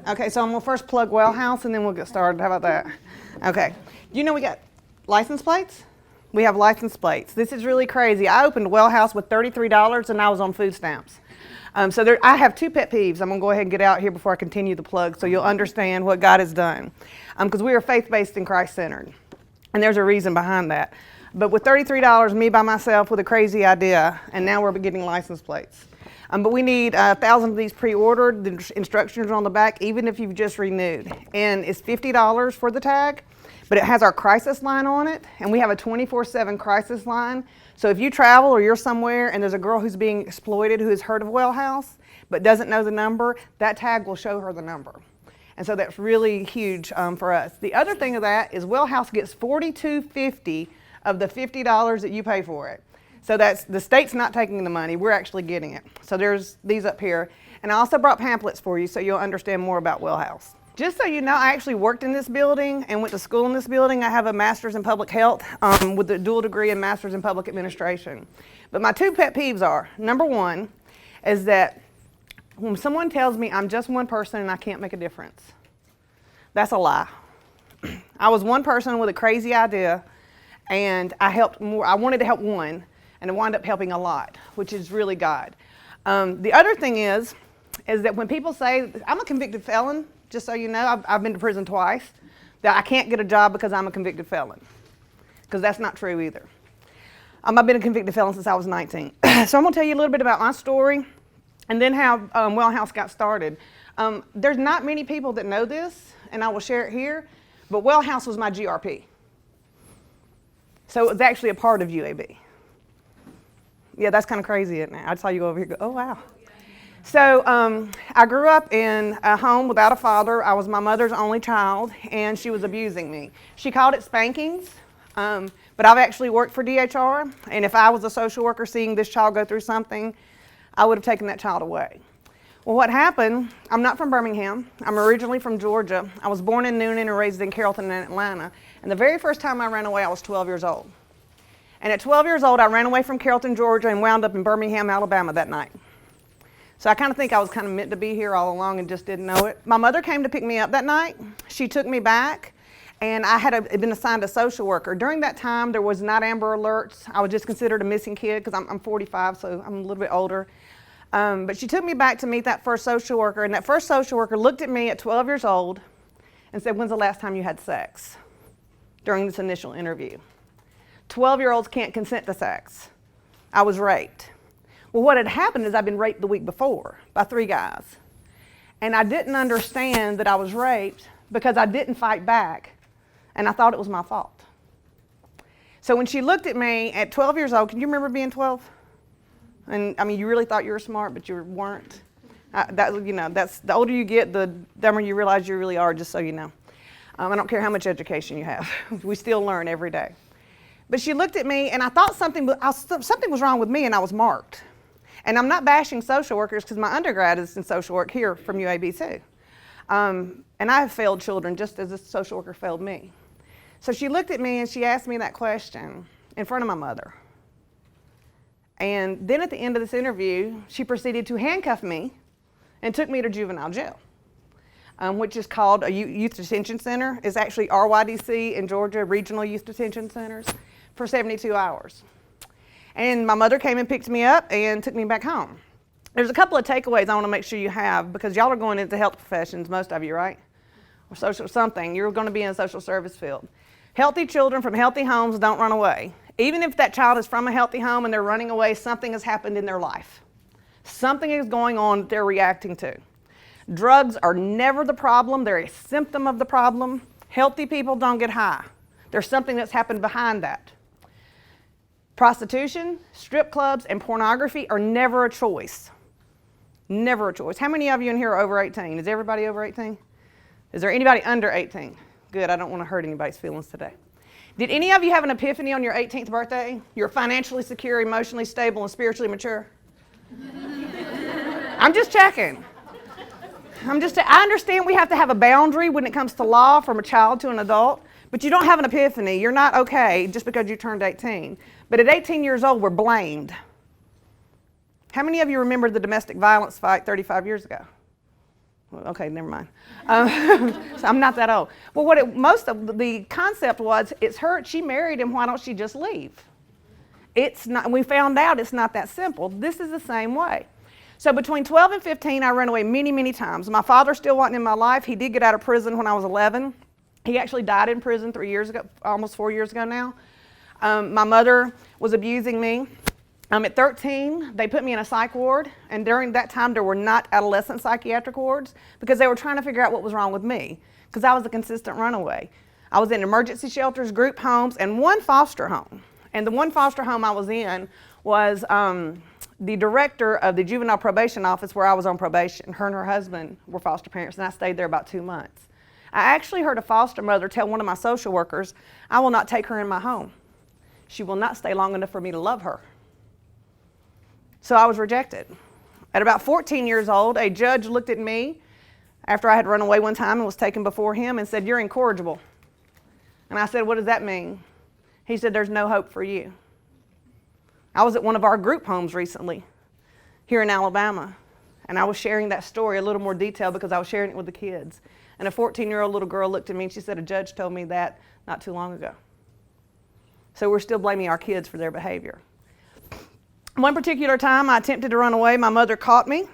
Okay, so I'm going to first plug Wellhouse and then we'll get started. How about that? Okay. You know we got license plates? We have license plates. This is really crazy. I opened Wellhouse with $33 and I was on food stamps. I have two pet peeves. I'm going to go ahead and get out here before I continue the plug so you'll understand what God has done. Because we are faith-based and Christ-centered. And there's a reason behind that. But with $33, me by myself with a crazy idea, and now we're getting license plates. But we need 1,000 of these pre-ordered. The instructions are on the back, even if you've just renewed. And it's $50 for the tag, but it has our crisis line on it, and we have a 24/7 crisis line. So if you travel or you're somewhere and there's a girl who's being exploited who has heard of Wellhouse but doesn't know the number, that tag will show her the number. And so that's really huge for us. The other thing of that is Wellhouse gets $42.50 of the $50 that you pay for it. So that's, the state's not taking the money, we're actually getting it. So there's these up here. And I also brought pamphlets for you so you'll understand more about Wellhouse. Just so you know, I actually worked in this building and went to school in this building. I have a master's in public health with a dual degree in master's in public administration. But my two pet peeves are, number one, is that when someone tells me I'm just one person and I can't make a difference, that's a lie. I was one person with a crazy idea and I wanted to help one. And I wound up helping a lot, which is really God. The other thing is that when people say, I'm a convicted felon, just so you know, I've been to prison twice, that I can't get a job because I'm a convicted felon. Because that's not true either. I've been a convicted felon since I was 19. So I'm gonna tell you a little bit about my story and then how Wellhouse got started. There's not many people that know this, and I will share it here, but Wellhouse was my GRP. So it was actually a part of UAB. Yeah, that's kind of crazy, isn't it? I saw you go over here and go, oh, wow. So I grew up in a home without a father. I was my mother's only child, and she was abusing me. She called it spankings, but I've actually worked for DHR, and if I was a social worker seeing this child go through something, I would have taken that child away. Well, what happened, I'm not from Birmingham. I'm originally from Georgia. I was born in Noonan and raised in Carrollton and Atlanta, and the very first time I ran away, I was 12 years old. And at 12 years old, I ran away from Carrollton, Georgia, and wound up in Birmingham, Alabama that night. So I kind of think I was kind of meant to be here all along and just didn't know it. My mother came to pick me up that night. She took me back, and I had been assigned a social worker. During that time, there was not Amber Alerts. I was just considered a missing kid because I'm 45, so I'm a little bit older. But she took me back to meet that first social worker, and that first social worker looked at me at 12 years old and said, when's the last time you had sex? During this initial interview. 12-year-olds can't consent to sex. I was raped. Well, what had happened is I'd been raped the week before by 3 guys. And I didn't understand that I was raped because I didn't fight back, and I thought it was my fault. So when she looked at me at 12 years old, can you remember being 12? And I mean, you really thought you were smart, but you weren't. That's the older you get, the dumber you realize you really are, just so you know. I don't care how much education you have. We still learn every day. But she looked at me, and I thought something was wrong with me, and I was marked. And I'm not bashing social workers because my undergrad is in social work here from UAB too. And I have failed children just as this social worker failed me. So she looked at me and she asked me that question in front of my mother. And then at the end of this interview, she proceeded to handcuff me and took me to juvenile jail, which is called a youth detention center. It's actually RYDC in Georgia, regional youth detention centers, for 72 hours. And my mother came and picked me up and took me back home. There's a couple of takeaways I want to make sure you have, because y'all are going into health professions, most of you, right? Or social something. You're going to be in a social service field. Healthy children from healthy homes don't run away. Even if that child is from a healthy home and they're running away, something has happened in their life. Something is going on that they're reacting to. Drugs are never the problem. They're a symptom of the problem. Healthy people don't get high. There's something that's happened behind that. Prostitution, strip clubs, and pornography are never a choice. Never a choice. How many of you in here are over 18? Is everybody over 18? Is there anybody under 18? Good, I don't want to hurt anybody's feelings today. Did any of you have an epiphany on your 18th birthday? You're financially secure, emotionally stable, and spiritually mature? I'm just checking. I understand we have to have a boundary when it comes to law from a child to an adult, but you don't have an epiphany. You're not okay just because you turned 18. But at 18 years old, we're blamed. How many of you remember the domestic violence fight 35 years ago? Okay, never mind. So I'm not that old. Well, most of the concept was, it's her, she married him, why don't she just leave? It's not, we found out it's not that simple. This is the same way. So between 12 and 15, I ran away many, many times. My father still wasn't in my life. He did get out of prison when I was 11. He actually died in prison 3 years ago, almost 4 years ago now. My mother was abusing me. At 13, they put me in a psych ward, and during that time, there were not adolescent psychiatric wards because they were trying to figure out what was wrong with me because I was a consistent runaway. I was in emergency shelters, group homes, and one foster home. And the one foster home I was in was the director of the juvenile probation office where I was on probation. Her and her husband were foster parents, and I stayed there about 2 months. I actually heard a foster mother tell one of my social workers, "I will not take her in my home. She will not stay long enough for me to love her." So I was rejected. At about 14 years old, a judge looked at me after I had run away one time and was taken before him and said, "You're incorrigible." And I said, "What does that mean?" He said, "There's no hope for you." I was at one of our group homes recently here in Alabama, and I was sharing that story a little more detail because I was sharing it with the kids. And a 14-year-old little girl looked at me and she said, "A judge told me that not too long ago." So we're still blaming our kids for their behavior. One particular time I attempted to run away. My mother caught me,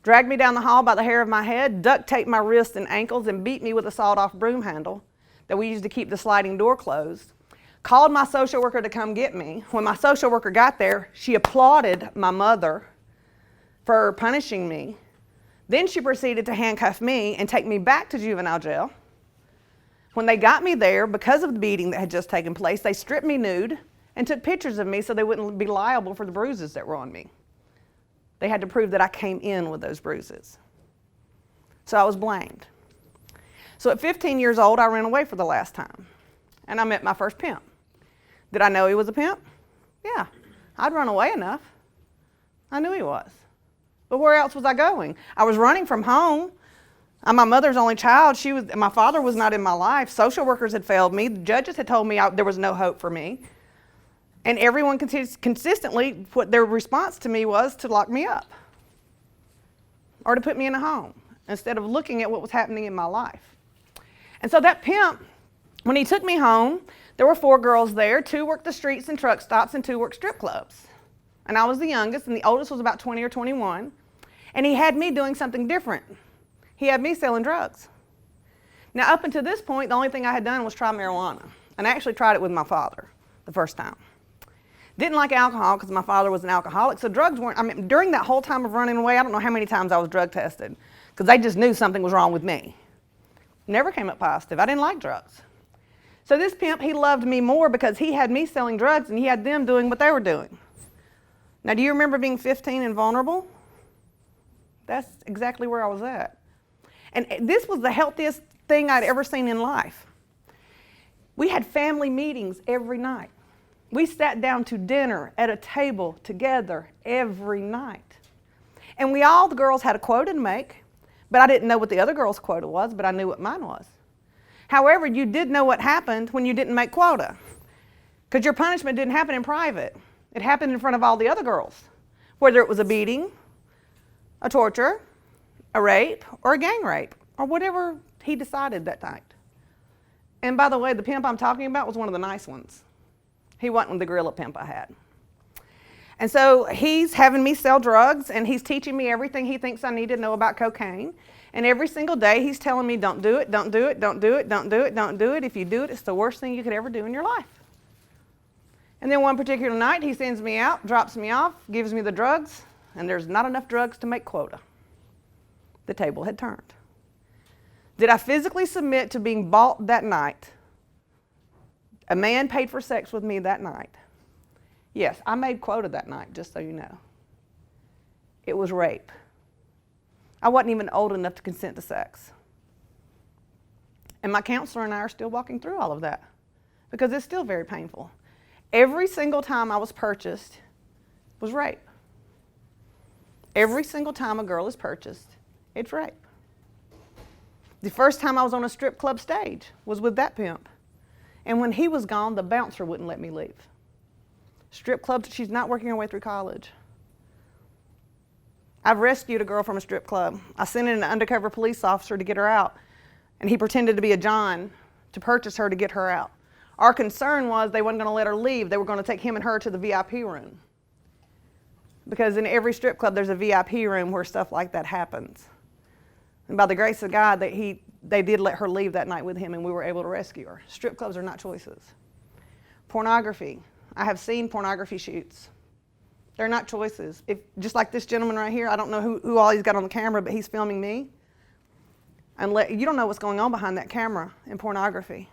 dragged me down the hall by the hair of my head, duct taped my wrists and ankles, and beat me with a sawed-off broom handle that we used to keep the sliding door closed. Called my social worker to come get me. When my social worker got there, she applauded my mother for punishing me. Then she proceeded to handcuff me and take me back to juvenile jail. When they got me there, because of the beating that had just taken place, they stripped me nude and took pictures of me so they wouldn't be liable for the bruises that were on me. They had to prove that I came in with those bruises. So I was blamed. So at 15 years old, I ran away for the last time, and I met my first pimp. Did I know he was a pimp? Yeah, I'd run away enough. I knew he was. But where else was I going? I was running from home. I'm my mother's only child. My father was not in my life. Social workers had failed me. The judges had told me there was no hope for me. And everyone consistently, what their response to me was to lock me up or to put me in a home instead of looking at what was happening in my life. And so that pimp, when he took me home, there were 4 girls there. 2 worked the streets and truck stops and 2 worked strip clubs. And I was the youngest, and the oldest was about 20 or 21. And he had me doing something different. He had me selling drugs. Now, up until this point, the only thing I had done was try marijuana. And I actually tried it with my father the first time. Didn't like alcohol because my father was an alcoholic, so drugs weren't, during that whole time of running away, I don't know how many times I was drug tested because they just knew something was wrong with me. Never came up positive. I didn't like drugs. So this pimp, he loved me more because he had me selling drugs and he had them doing what they were doing. Now, do you remember being 15 and vulnerable? That's exactly where I was at. And this was the healthiest thing I'd ever seen in life. We had family meetings every night. We sat down to dinner at a table together every night. And all the girls had a quota to make, but I didn't know what the other girls' quota was, but I knew what mine was. However, you did know what happened when you didn't make quota, because your punishment didn't happen in private. It happened in front of all the other girls, whether it was a beating, a torture, a rape, or a gang rape, or whatever he decided that night. And by the way, the pimp I'm talking about was one of the nice ones. He wasn't the gorilla pimp I had. And so he's having me sell drugs, and he's teaching me everything he thinks I need to know about cocaine. And every single day he's telling me, don't do it, don't do it, don't do it, don't do it, don't do it. If you do it, it's the worst thing you could ever do in your life. And then one particular night he sends me out, drops me off, gives me the drugs, and there's not enough drugs to make quota. The table had turned. Did I physically submit to being bought that night? A man paid for sex with me that night. Yes, I made quota that night, just so you know. It was rape. I wasn't even old enough to consent to sex. And my counselor and I are still walking through all of that because it's still very painful. Every single time I was purchased was rape. Every single time a girl is purchased, it's rape. The first time I was on a strip club stage was with that pimp. And when he was gone, the bouncer wouldn't let me leave. Strip clubs, she's not working her way through college. I've rescued a girl from a strip club. I sent in an undercover police officer to get her out, and he pretended to be a John to purchase her to get her out. Our concern was they weren't going to let her leave. They were going to take him and her to the VIP room. Because in every strip club, there's a VIP room where stuff like that happens. And by the grace of God, they did let her leave that night with him, and we were able to rescue her. Strip clubs are not choices. Pornography. I have seen pornography shoots. They're not choices. Just like this gentleman right here, I don't know who all he's got on the camera, but he's filming me. And you don't know what's going on behind that camera in pornography.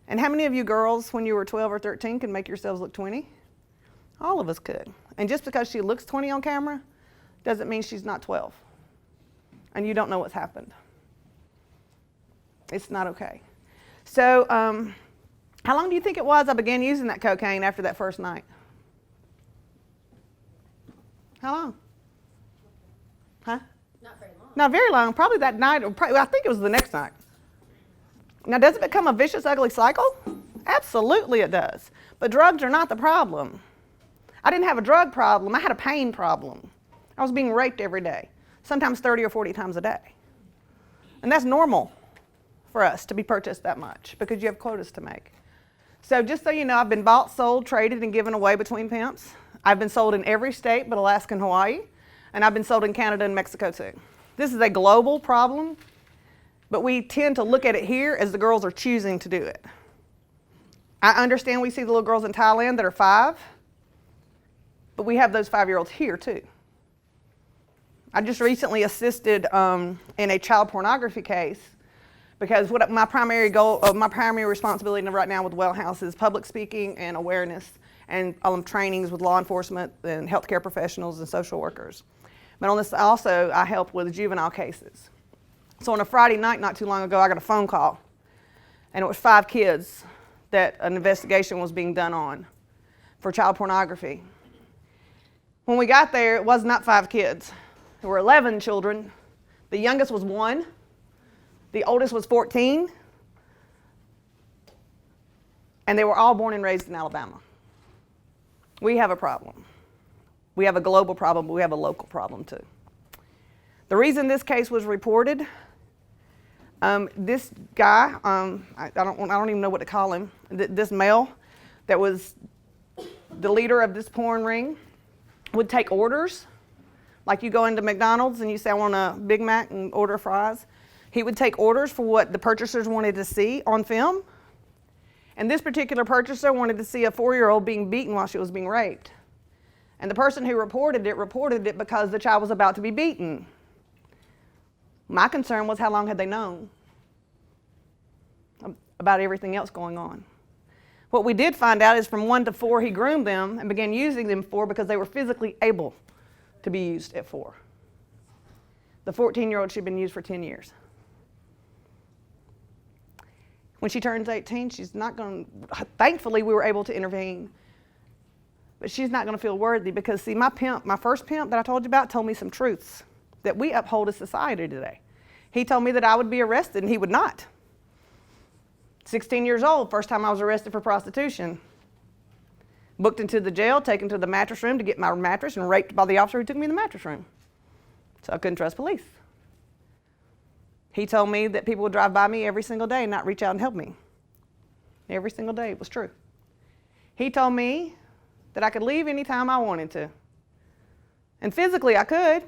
And how many of you girls, when you were 12 or 13, can make yourselves look 20? All of us could. And just because she looks 20 on camera doesn't mean she's not 12. And you don't know what's happened. It's not okay. So how long do you think it was I began using that cocaine after that first night? How long? Huh? Not very long. Not very long. Probably that night, or I think it was the next night. Now, does it become a vicious, ugly cycle? Absolutely it does. But drugs are not the problem. I didn't have a drug problem. I had a pain problem. I was being raped every day, sometimes 30 or 40 times a day. And that's normal for us to be purchased that much because you have quotas to make. So just so you know, I've been bought, sold, traded, and given away between pimps. I've been sold in every state but Alaska and Hawaii, and I've been sold in Canada and Mexico too. This is a global problem, but we tend to look at it here as the girls are choosing to do it. I understand we see the little girls in Thailand that are 5, but we have those 5-year-olds here too. I just recently assisted in a child pornography case because what my primary responsibility right now with Wellhouse is public speaking and awareness and trainings with law enforcement and healthcare professionals and social workers. But on this also, I help with juvenile cases. So on a Friday night not too long ago, I got a phone call, and it was 5 kids that an investigation was being done on for child pornography. When we got there, it was not 5 kids. There were 11 children. The youngest was 1. The oldest was 14. And they were all born and raised in Alabama. We have a problem. We have a global problem, but we have a local problem too. The reason this case was reported, this guy, I don't even know what to call him, this male that was the leader of this porn ring would take orders. Like you go into McDonald's and you say, I want a Big Mac and order fries. He would take orders for what the purchasers wanted to see on film. And this particular purchaser wanted to see a 4-year-old being beaten while she was being raped. And the person who reported it because the child was about to be beaten. My concern was how long had they known about everything else going on. What we did find out is from 1 to 4, he groomed them and began using them 4 because they were physically able to be used at 4. The 14-year-old, she'd been used for 10 years. When she turns 18, she's not going to, thankfully we were able to intervene, but she's not going to feel worthy because see, my first pimp that I told you about told me some truths that we uphold as society today. He told me that I would be arrested and he would not. 16 years old, first time I was arrested for prostitution. Booked into the jail, taken to the mattress room to get my mattress and raped by the officer who took me in the mattress room. So I couldn't trust police. He told me that people would drive by me every single day and not reach out and help me. Every single day, it was true. He told me that I could leave anytime I wanted to. And physically I could.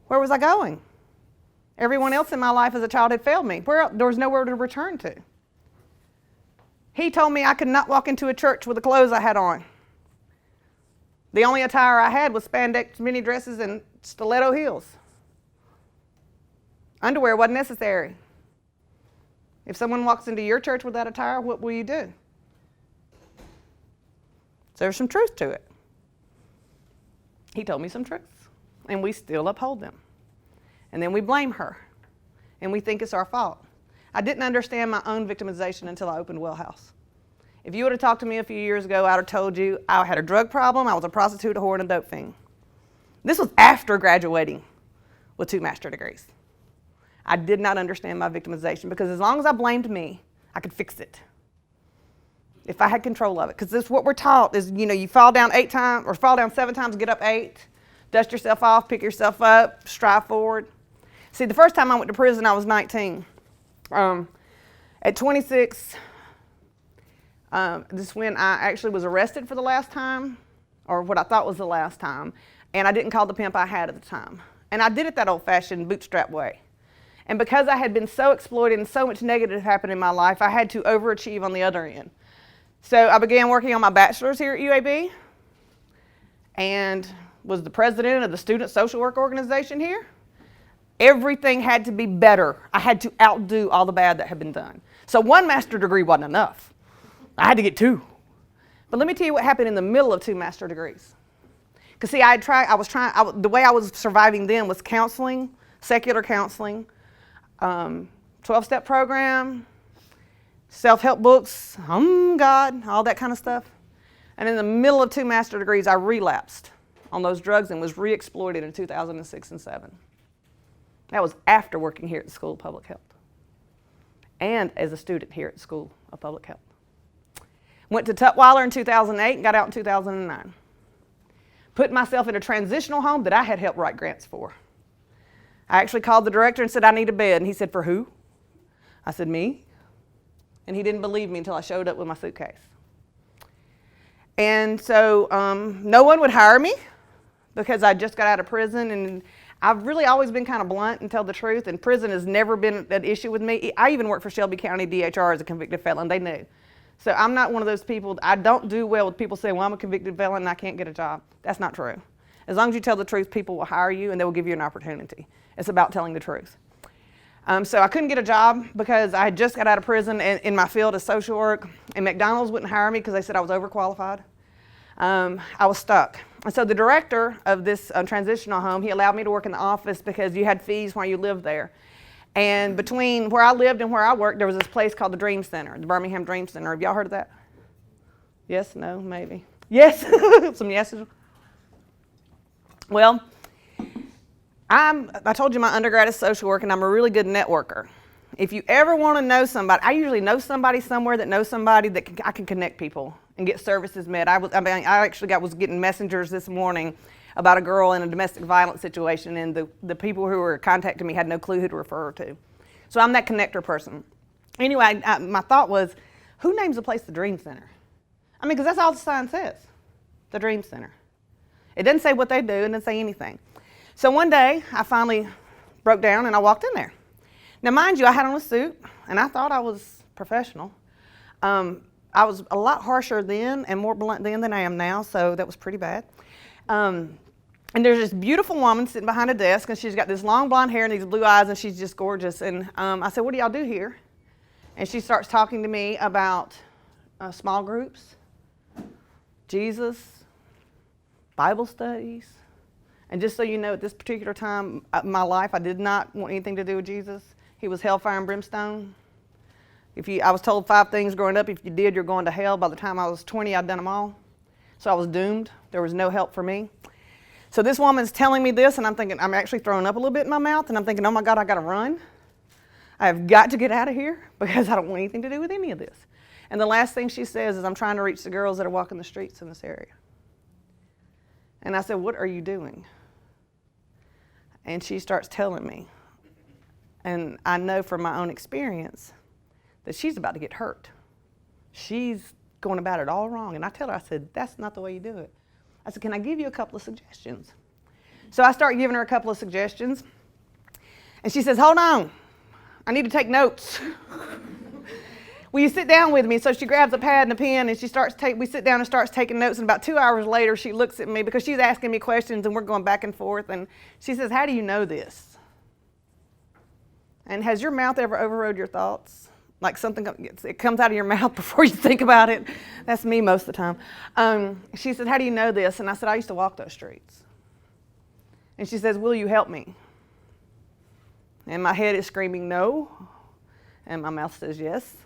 Where was I going? Everyone else in my life as a child had failed me. There was nowhere to return to. He told me I could not walk into a church with the clothes I had on. The only attire I had was spandex mini dresses and stiletto heels. Underwear wasn't necessary. If someone walks into your church with that attire, what will you do? So there's some truth to it. He told me some truths, and we still uphold them. And then we blame her, and we think it's our fault. I didn't understand my own victimization until I opened Wellhouse. If you would have talked to me a few years ago, I would have told you I had a drug problem, I was a prostitute, a whore, and a dope fiend. This was after graduating with 2 master's degrees. I did not understand my victimization because as long as I blamed me, I could fix it. If I had control of it, because this is what we're taught is, you fall down 8 times or fall down 7 times, get up 8. Dust yourself off, pick yourself up, strive forward. See, the first time I went to prison, I was 19. At 26, this is when I actually was arrested for the last time, or what I thought was the last time, and I didn't call the pimp I had at the time. And I did it that old-fashioned bootstrap way. And because I had been so exploited and so much negative happened in my life, I had to overachieve on the other end. So I began working on my bachelor's here at UAB and was the president of the student social work organization here. Everything had to be better. I had to outdo all the bad that had been done. So one master's degree wasn't enough. I had to get 2. But let me tell you what happened in the middle of 2 master's degrees. Because see, the way I was surviving then was counseling, secular counseling, 12-step program, self-help books, God, all that kind of stuff. And in the middle of 2 master's degrees, I relapsed on those drugs and was re-exploited in 2006 and 7. That was after working here at the School of Public Health and as a student here at the School of Public Health. Went to Tutwiler in 2008 and got out in 2009. Put myself in a transitional home that I had helped write grants for. I actually called the director and said, I need a bed. And he said, for who? I said, me. And he didn't believe me until I showed up with my suitcase. And so no one would hire me because I just got out of prison, and I've really always been kind of blunt and tell the truth, and prison has never been an issue with me. I even worked for Shelby County DHR as a convicted felon. They knew. So I'm not one of those people. I don't do well with people saying, well, I'm a convicted felon and I can't get a job. That's not true. As long as you tell the truth, people will hire you and they will give you an opportunity. It's about telling the truth. So I couldn't get a job because I had just got out of prison in my field of social work, and McDonald's wouldn't hire me because they said I was overqualified. I was stuck. And so the director of this transitional home, he allowed me to work in the office because you had fees while you lived there. And between where I lived and where I worked, there was this place called the Dream Center, the Birmingham Dream Center. Have y'all heard of that? Yes, no, maybe. Yes, some yeses. Well, I told you my undergrad is social work, and I'm a really good networker. If you ever want to know somebody, I usually know somebody somewhere that knows somebody that I can connect people and get services met. I actually was getting messengers this morning about a girl in a domestic violence situation, and the people who were contacting me had no clue who to refer her to. So I'm that connector person. Anyway, my thought was, who names a place the Dream Center? I mean, because that's all the sign says, the Dream Center. It doesn't say what they do, it doesn't say anything. So one day, I finally broke down and I walked in there. Now, mind you, I had on a suit, and I thought I was professional. I was a lot harsher then and more blunt then than I am now, so that was pretty bad. And there's this beautiful woman sitting behind a desk, and she's got this long blonde hair and these blue eyes, and she's just gorgeous. And I said, what do y'all do here? And she starts talking to me about small groups, Jesus, Bible studies. And just so you know, at this particular time in my life, I did not want anything to do with Jesus. He was hellfire and brimstone. I was told 5 things growing up. If you did, you're going to hell. By the time I was 20, I'd done them all. So I was doomed. There was no help for me. So this woman's telling me this, and I'm thinking, I'm actually throwing up a little bit in my mouth, and I'm thinking, oh my God, I got to run. I have got to get out of here because I don't want anything to do with any of this. And the last thing she says is, I'm trying to reach the girls that are walking the streets in this area. And I said, what are you doing? And she starts telling me. And I know from my own experience that she's about to get hurt. She's going about it all wrong. And I tell her, I said, that's not the way you do it. I said, can I give you a couple of suggestions? So I start giving her a couple of suggestions. And she says, hold on. I need to take notes. Will you sit down with me? So she grabs a pad and a pen, and we sit down and starts taking notes. And about 2 hours later, she looks at me because she's asking me questions, and we're going back and forth. And she says, how do you know this? And has your mouth ever overrode your thoughts? Like it comes out of your mouth before you think about it. That's me most of the time. She said, how do you know this? And I said, I used to walk those streets. And she says, will you help me? And my head is screaming no, and my mouth says yes.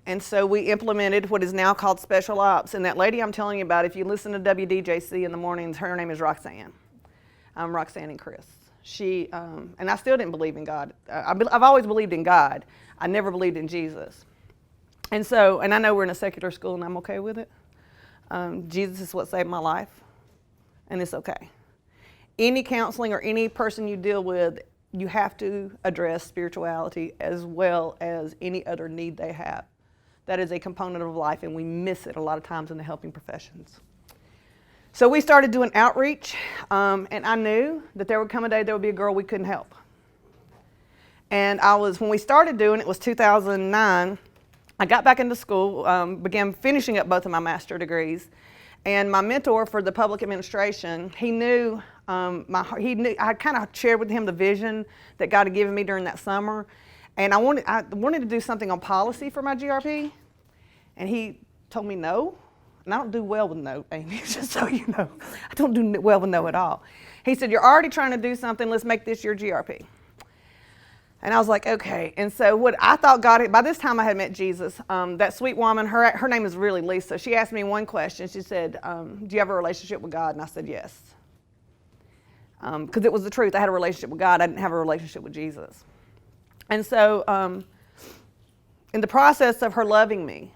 And so we implemented what is now called special ops. And that lady I'm telling you about, if you listen to WDJC in the mornings, her name is Roxanne. Roxanne and Chris. And I still didn't believe in God. I've always believed in God. I never believed in Jesus. And I know we're in a secular school and I'm okay with it. Jesus is what saved my life, and it's okay. any counseling or any person you deal with, you have to address spirituality as well as any other need they have. That is a component of life, and we miss it a lot of times in the helping professions. So we started doing outreach, and I knew that there would come a day there would be a girl we couldn't help. And when we started doing it was 2009. I got back into school, began finishing up both of my master's degrees, and my mentor for the public administration, he knew I kind of shared with him the vision that God had given me during that summer, and I wanted to do something on policy for my GRP, and he told me no, and I don't do well with no, Amy, just so you know. I don't do well with no at all. He said, you're already trying to do something, let's make this your GRP. And I was like, okay. And so what I thought God, by this time I had met Jesus. That sweet woman, her name is really Lisa. She asked me one question. She said, do you have a relationship with God? And I said, yes. Because it was the truth. I had a relationship with God. I didn't have a relationship with Jesus. And so in the process of her loving me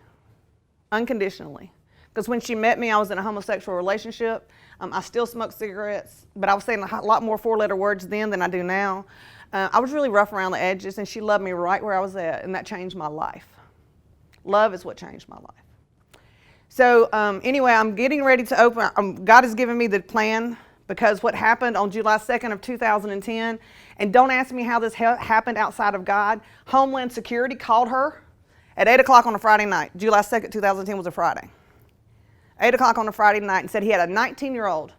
unconditionally, because when she met me, I was in a homosexual relationship. I still smoked cigarettes, but I was saying a lot more four-letter words then than I do now. I was really rough around the edges, and she loved me right where I was at, and that changed my life. Love is what changed my life. So anyway, I'm getting ready to open. God has given me the plan, because what happened on July 2nd of 2010, and don't ask me how this happened outside of God, Homeland Security called her at 8 o'clock on a Friday night. July 2nd, 2010 was a Friday. 8 o'clock on a Friday night, and said he had a 19-year-old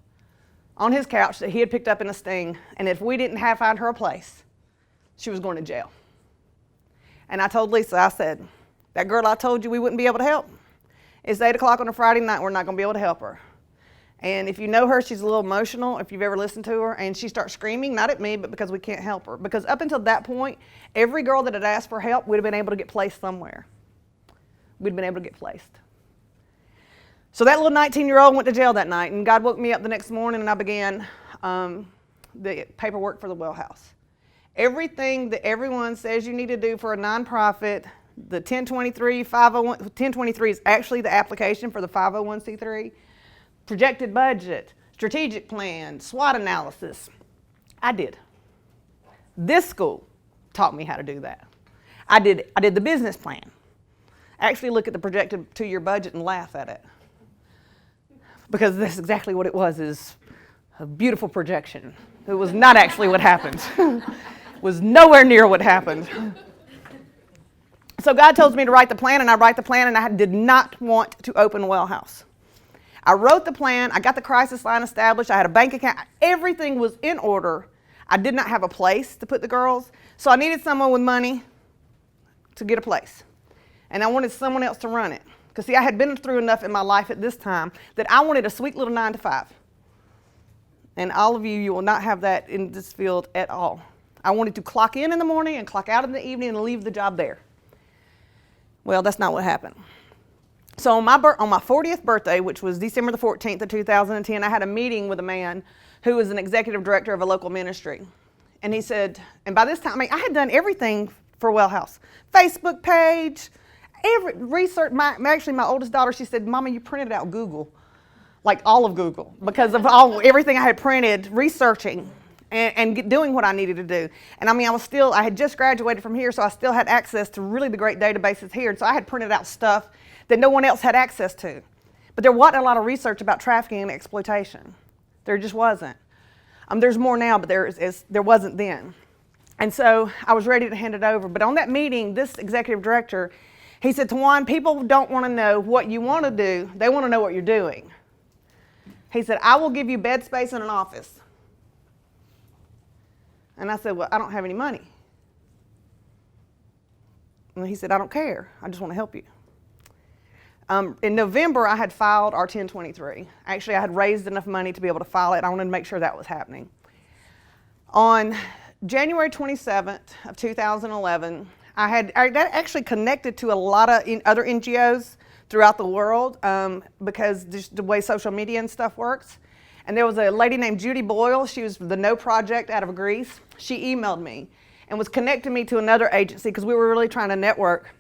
on his couch that he had picked up in a sting, and if we didn't find her a place, she was going to jail. And I told Lisa, I said, that girl I told you we wouldn't be able to help, it's 8 o'clock on a Friday night, we're not going to be able to help her. And if you know her, she's a little emotional, if you've ever listened to her, and she starts screaming, not at me, but because we can't help her. Because up until that point, every girl that had asked for help would have been able to get placed somewhere. We'd been able to get placed. So that little 19-year-old went to jail that night, and God woke me up the next morning, and I began the paperwork for the Wellhouse. Everything that everyone says you need to do for a nonprofit, the 1023, 501, 1023 is actually the application for the 501c3, projected budget, strategic plan, SWOT analysis. I did. This school taught me how to do that. I did the business plan. Actually look at the projected 2-year budget and laugh at it. Because that's exactly what it was, is a beautiful projection. It was not actually what happened. It was nowhere near what happened. So God tells me to write the plan, and I write the plan, and I did not want to open Wellhouse. I wrote the plan, I got the crisis line established, I had a bank account, everything was in order. I did not have a place to put the girls, so I needed someone with money to get a place. And I wanted someone else to run it. Because see, I had been through enough in my life at this time that I wanted a sweet little 9-to-5. And all of you will not have that in this field at all. I wanted to clock in the morning and clock out in the evening and leave the job there. Well, that's not what happened. So on my 40th birthday, which was December the 14th of 2010, I had a meeting with a man who was an executive director of a local ministry. And he said, and by this time, I had done everything for Wellhouse. Facebook page, every research. Actually, my oldest daughter, she said, Mama, you printed out Google, like all of Google, because of everything I had printed, researching and doing what I needed to do. And I had just graduated from here, so I still had access to really the great databases here. And so I had printed out stuff that no one else had access to. But there wasn't a lot of research about trafficking and exploitation. There just wasn't. There's more now, but there wasn't then. And so I was ready to hand it over. But on that meeting, this executive director, he said, Tawan, people don't want to know what you want to do. They want to know what you're doing. He said, I will give you bed space in an office. And I said, well, I don't have any money. And he said, I don't care. I just want to help you. In November, I had filed our 1023. Actually, I had raised enough money to be able to file it. I wanted to make sure that was happening. On January 27th of 2011, I got actually connected to a lot of other NGOs throughout the world because just the way social media and stuff works. And there was a lady named Judy Boyle. She was the No Project out of Greece. She emailed me and was connecting me to another agency because we were really trying to network.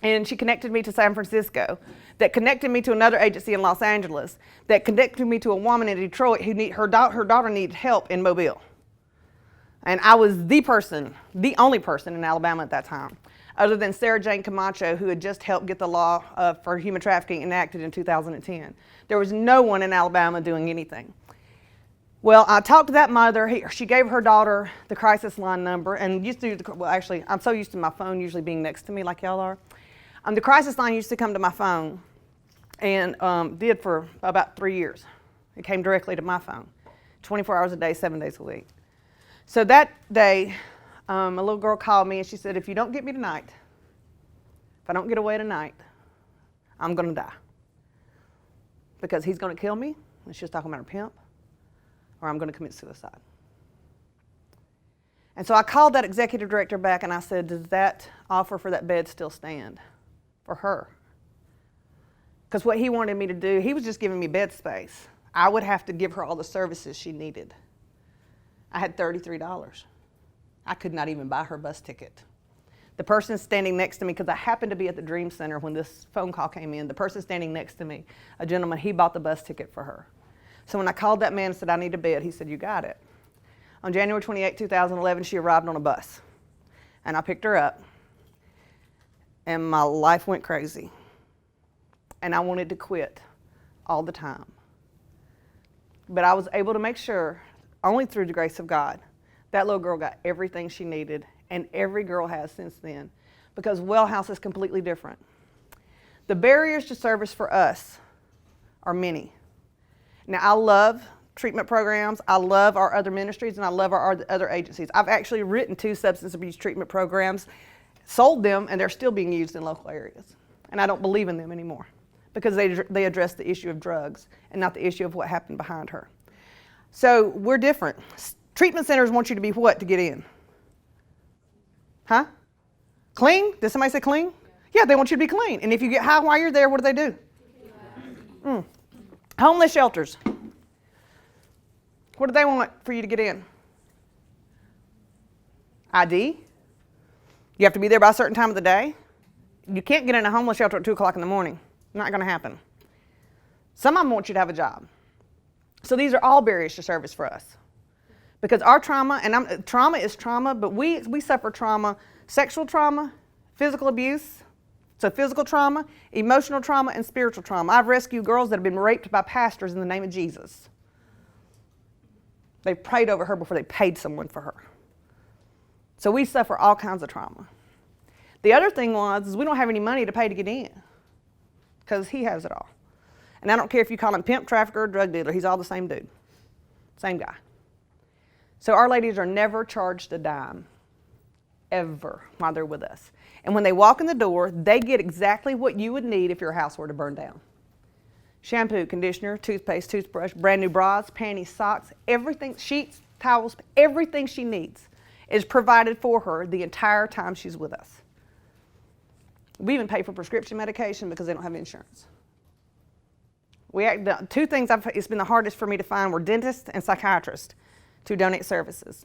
And she connected me to San Francisco, that connected me to another agency in Los Angeles, that connected me to a woman in Detroit who her daughter needed help in Mobile. And I was the only person in Alabama at that time, other than Sarah Jane Camacho, who had just helped get the law for human trafficking enacted in 2010. There was no one in Alabama doing anything. Well, I talked to that mother. She gave her daughter the crisis line number, and actually, I'm so used to my phone usually being next to me like y'all are. The crisis line used to come to my phone, and did for about 3 years. It came directly to my phone, 24 hours a day, 7 days a week. So that day, a little girl called me, and she said, if you don't get me tonight, if I don't get away tonight, I'm going to die. Because he's going to kill me, and she was talking about her pimp, or I'm going to commit suicide. And so I called that executive director back, and I said, does that offer for that bed still stand for her? Because what he wanted me to do, he was just giving me bed space. I would have to give her all the services she needed. I had $33. I could not even buy her bus ticket. The person standing next to me, because I happened to be at the Dream Center when this phone call came in, the person standing next to me, a gentleman, he bought the bus ticket for her. So when I called that man and said, I need a bed, he said, you got it. On January 28, 2011, she arrived on a bus. And I picked her up. And my life went crazy. And I wanted to quit all the time. But I was able to make sure, only through the grace of God, that little girl got everything she needed, and every girl has since then, because Wellhouse is completely different. The barriers to service for us are many. Now, I love treatment programs, I love our other ministries, and I love our other agencies. I've actually written 2 substance abuse treatment programs, sold them, and they're still being used in local areas. And I don't believe in them anymore, because they address the issue of drugs and not the issue of what happened behind her. So we're different. Treatment centers want you to be what to get in? Huh? Clean? Did somebody say clean? Yeah, they want you to be clean. And if you get high while you're there, what do? Homeless shelters. What do they want for you to get in? ID. You have to be there by a certain time of the day. You can't get in a homeless shelter at 2 o'clock in the morning. Not going to happen. Some of them want you to have a job. So these are all barriers to service for us. Because our trauma, and trauma is trauma, but we suffer trauma, sexual trauma, physical abuse, so physical trauma, emotional trauma, and spiritual trauma. I've rescued girls that have been raped by pastors in the name of Jesus. They prayed over her before they paid someone for her. So we suffer all kinds of trauma. The other thing is we don't have any money to pay to get in, because he has it all. And I don't care if you call him pimp, trafficker, or drug dealer, he's all the same dude, same guy. So our ladies are never charged a dime, ever, while they're with us. And when they walk in the door, they get exactly what you would need if your house were to burn down. Shampoo, conditioner, toothpaste, toothbrush, brand new bras, panties, socks, everything, sheets, towels, everything she needs is provided for her the entire time she's with us. We even pay for prescription medication because they don't have insurance. The 2 things it's been the hardest for me to find were dentists and psychiatrists to donate services.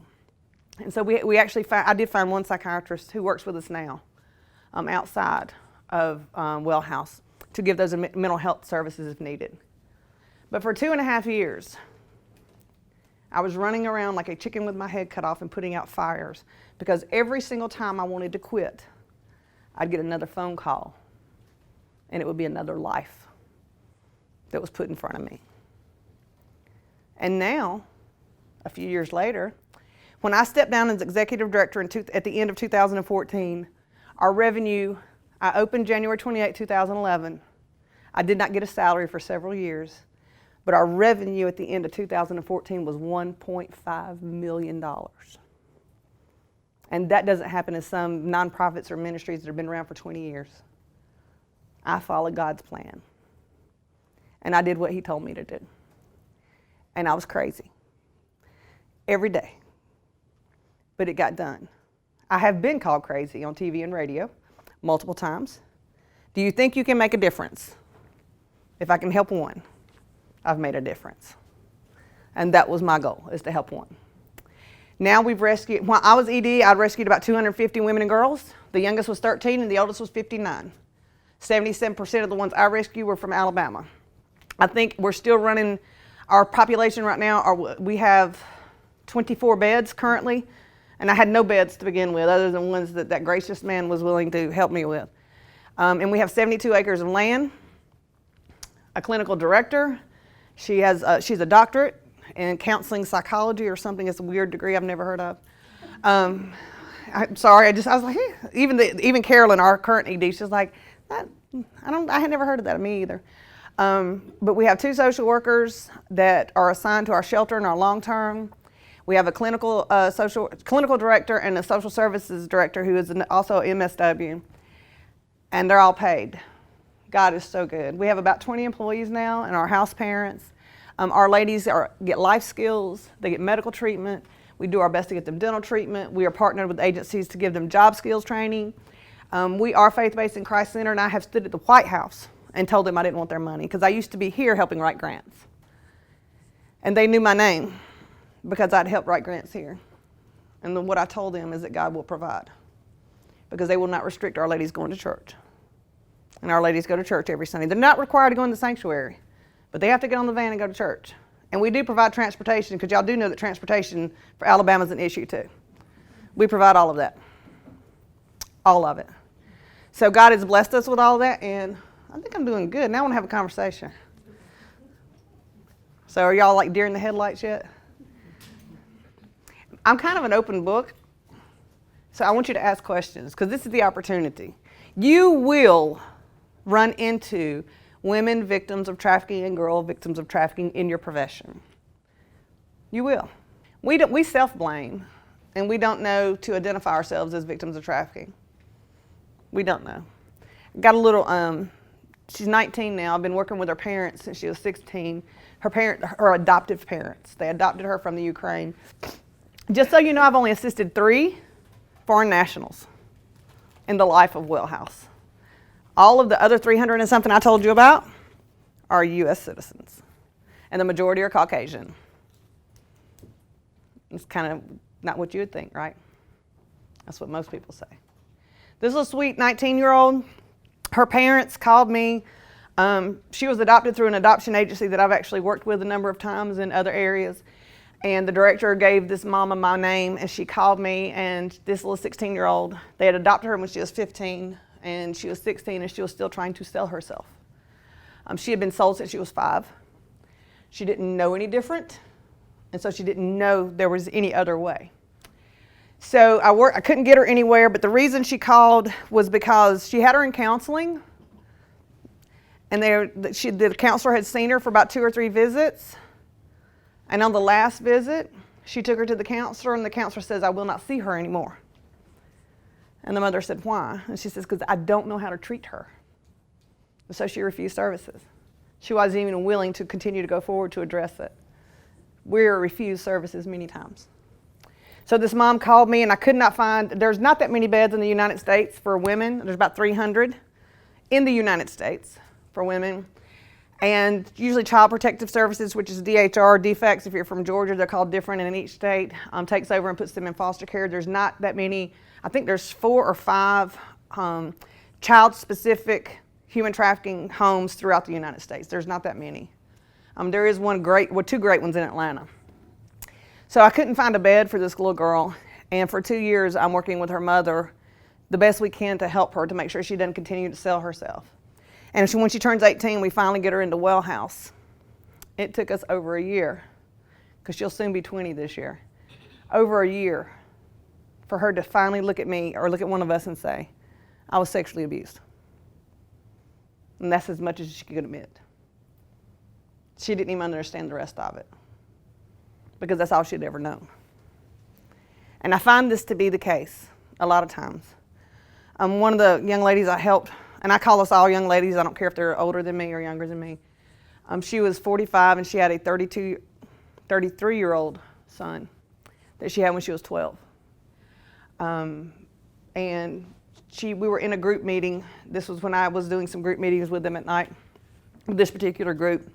And so I did find one psychiatrist who works with us now outside of Wellhouse to give those mental health services if needed. But for 2.5 years, I was running around like a chicken with my head cut off and putting out fires, because every single time I wanted to quit, I'd get another phone call, and it would be another life that was put in front of me. And now, a few years later, when I stepped down as executive director at the end of 2014, our revenue, I opened January 28, 2011. I did not get a salary for several years, but our revenue at the end of 2014 was $1.5 million. And that doesn't happen in some nonprofits or ministries that have been around for 20 years. I followed God's plan. And I did what he told me to do. And I was crazy. Every day. But it got done. I have been called crazy on TV and radio multiple times. Do you think you can make a difference? If I can help one, I've made a difference. And that was my goal, is to help one. Now we've rescued, when I was ED, I'd rescued about 250 women and girls. The youngest was 13 and the oldest was 59. 77% of the ones I rescued were from Alabama. I think we're still running, our population right now, we have 24 beds currently, and I had no beds to begin with other than ones that gracious man was willing to help me with. And we have 72 acres of land, a clinical director. She's a doctorate in counseling psychology or something. It's a weird degree I've never heard of. I'm sorry, I was like, even Carolyn, our current ED, she's like, I had never heard of that, me either. But we have 2 social workers that are assigned to our shelter and our long-term. We have a clinical director and a social services director who is also MSW, and they're all paid. God is so good. We have about 20 employees now and our house parents. Our ladies get life skills, they get medical treatment. We do our best to get them dental treatment. We are partnered with agencies to give them job skills training. We are faith-based and Christ-centered, and I have stood at the White House and told them I didn't want their money because I used to be here helping write grants. And they knew my name because I'd helped write grants here. And then what I told them is that God will provide because they will not restrict our ladies going to church. And our ladies go to church every Sunday. They're not required to go in the sanctuary, but they have to get on the van and go to church. And we do provide transportation because y'all do know that transportation for Alabama is an issue too. We provide all of that. All of it. So God has blessed us with all of that, and I think I'm doing good. Now I want to have a conversation. So are y'all like deer in the headlights yet? I'm kind of an open book, so I want you to ask questions because this is the opportunity. You will run into women victims of trafficking and girl victims of trafficking in your profession. You will. We self-blame, and we don't know to identify ourselves as victims of trafficking. We don't know. Got a little, she's 19 now. I've been working with her parents since she was 16. Her adoptive parents. They adopted her from the Ukraine. Just so you know, I've only assisted 3 foreign nationals in the life of Wellhouse. All of the other 300 and something I told you about are U.S. citizens, and the majority are Caucasian. It's kind of not what you would think, right? That's what most people say. This little sweet 19-year-old, her parents called me. She was adopted through an adoption agency that I've actually worked with a number of times in other areas. And the director gave this mama my name, and she called me, and this little 16-year-old, they had adopted her when she was 15, and she was 16, and she was still trying to sell herself. She had been sold since she was 5. She didn't know any different, and so she didn't know there was any other way. So I couldn't get her anywhere, but the reason she called was because she had her in counseling, and the counselor had seen her for about 2 or 3 visits. And on the last visit, she took her to the counselor, and the counselor says, I will not see her anymore. And the mother said, why? And she says, because I don't know how to treat her. And so she refused services. She wasn't even willing to continue to go forward to address it. We're refused services many times. So this mom called me, and I could not find, there's not that many beds in the United States for women. There's about 300 in the United States for women. And usually Child Protective Services, which is DHR, DFACS, if you're from Georgia, they're called different in each state, takes over and puts them in foster care. There's not that many. I think there's 4 or 5 child-specific human trafficking homes throughout the United States. There's not that many. There is 2 great ones in Atlanta. So I couldn't find a bed for this little girl, and for 2 years I'm working with her mother the best we can to help her to make sure she doesn't continue to sell herself. And when she turns 18, we finally get her into Wellhouse. It took us over a year, because she'll soon be 20 this year, over a year for her to finally look at me or look at one of us and say, I was sexually abused. And that's as much as she could admit. She didn't even understand the rest of it, because that's all she'd ever known. And I find this to be the case a lot of times. One of the young ladies I helped, and I call us all young ladies, I don't care if they're older than me or younger than me. She was 45, and she had a 33-year-old son that she had when she was 12. And we were in a group meeting. This was when I was doing some group meetings with them at night, this particular group.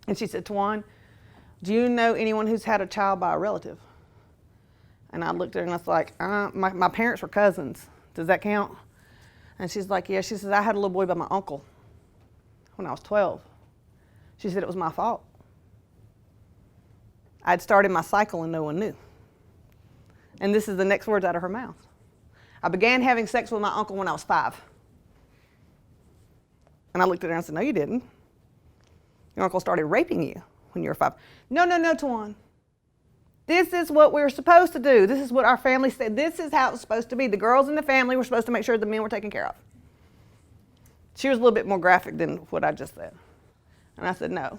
And she said, Tawan, do you know anyone who's had a child by a relative? And I looked at her and I was like, my parents were cousins. Does that count? And she's like, yeah. She says, I had a little boy by my uncle when I was 12. She said it was my fault. I'd started my cycle and no one knew. And this is the next words out of her mouth. I began having sex with my uncle when I was 5. And I looked at her and I said, no, you didn't. Your uncle started raping you when you were 5. No, Tawana. This is what we were supposed to do. This is what our family said. This is how it was supposed to be. The girls in the family were supposed to make sure the men were taken care of. She was a little bit more graphic than what I just said. And I said, no.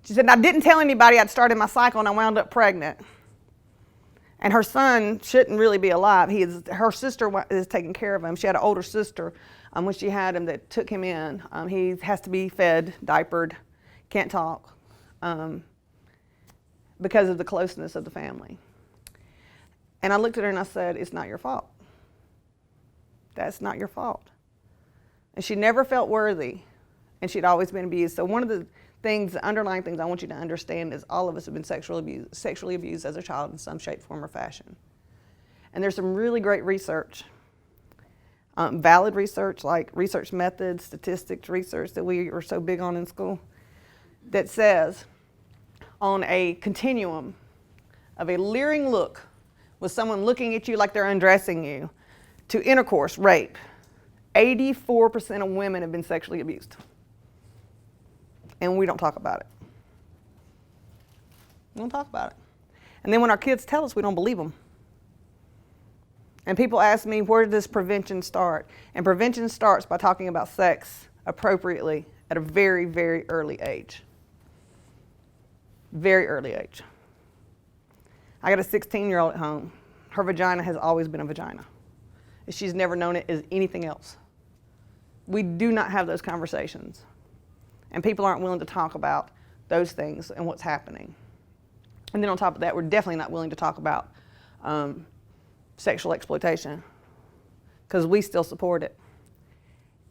She said, I didn't tell anybody I'd started my cycle and I wound up pregnant. And her son shouldn't really be alive. Her sister is taking care of him. She had an older sister when she had him that took him in. He has to be fed, diapered, can't talk. Because of the closeness of the family. And I looked at her and I said, it's not your fault. That's not your fault. And she never felt worthy, and she'd always been abused. So one of the underlying things I want you to understand is all of us have been sexually abused as a child in some shape, form, or fashion. And there's some really great research, valid research, like research methods, statistics research that we are so big on in school, that says, on a continuum of a leering look with someone looking at you like they're undressing you to intercourse, rape, 84% of women have been sexually abused. And we don't talk about it. We don't talk about it. And then when our kids tell us, we don't believe them. And people ask me, where does prevention start? And prevention starts by talking about sex appropriately at a very, very early age. Very early age. I got a 16-year-old at home. Her vagina has always been a vagina. She's never known it as anything else. We do not have those conversations. And people aren't willing to talk about those things and what's happening. And then on top of that, we're definitely not willing to talk about sexual exploitation, because we still support it.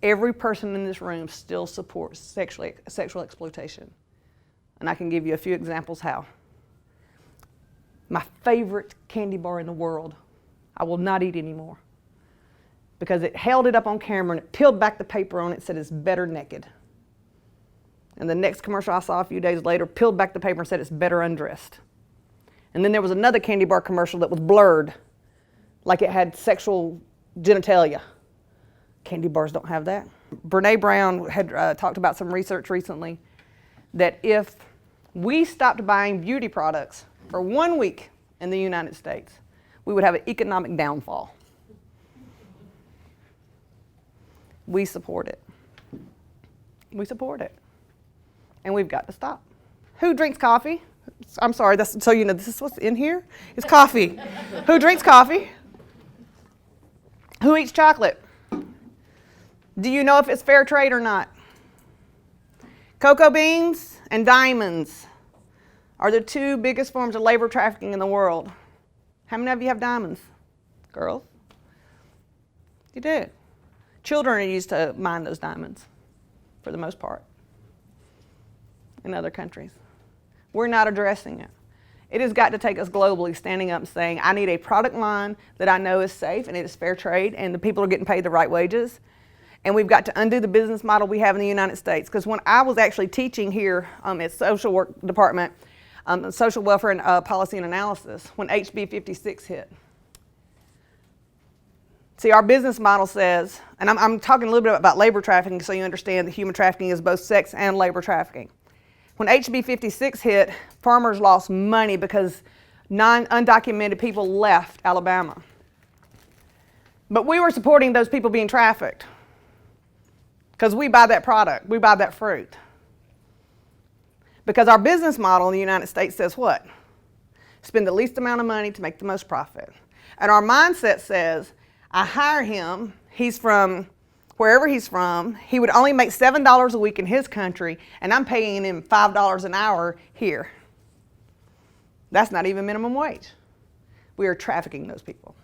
Every person in this room still supports sexual exploitation. And I can give you a few examples how. My favorite candy bar in the world, I will not eat anymore, because it held it up on camera and it peeled back the paper on it and said it's better naked. And the next commercial I saw a few days later peeled back the paper and said it's better undressed. And then there was another candy bar commercial that was blurred, like it had sexual genitalia. Candy bars don't have that. Brene Brown had talked about some research recently that if we stopped buying beauty products for 1 week in the United States, we would have an economic downfall. We support it. We support it. And we've got to stop. Who drinks coffee? I'm sorry, that's, so you know, this is what's in here? It's coffee. Who drinks coffee? Who eats chocolate? Do you know if it's fair trade or not? Cocoa beans and diamonds are the 2 biggest forms of labor trafficking in the world. How many of you have diamonds? Girls? You do. Children are used to mine those diamonds, for the most part, in other countries. We're not addressing it. It has got to take us globally standing up and saying, I need a product line that I know is safe and it is fair trade and the people are getting paid the right wages. And we've got to undo the business model we have in the United States. Because when I was actually teaching here at social work department, social welfare and policy and analysis, when HB 56 hit. See, our business model says, and I'm talking a little bit about labor trafficking so you understand that human trafficking is both sex and labor trafficking. When HB 56 hit, farmers lost money because undocumented people left Alabama. But we were supporting those people being trafficked because we buy that product, we buy that fruit. Because our business model in the United States says what? Spend the least amount of money to make the most profit. And our mindset says, I hire him, he's from wherever he's from, he would only make $7 a week in his country, and I'm paying him $5 an hour here. That's not even minimum wage. We are trafficking those people.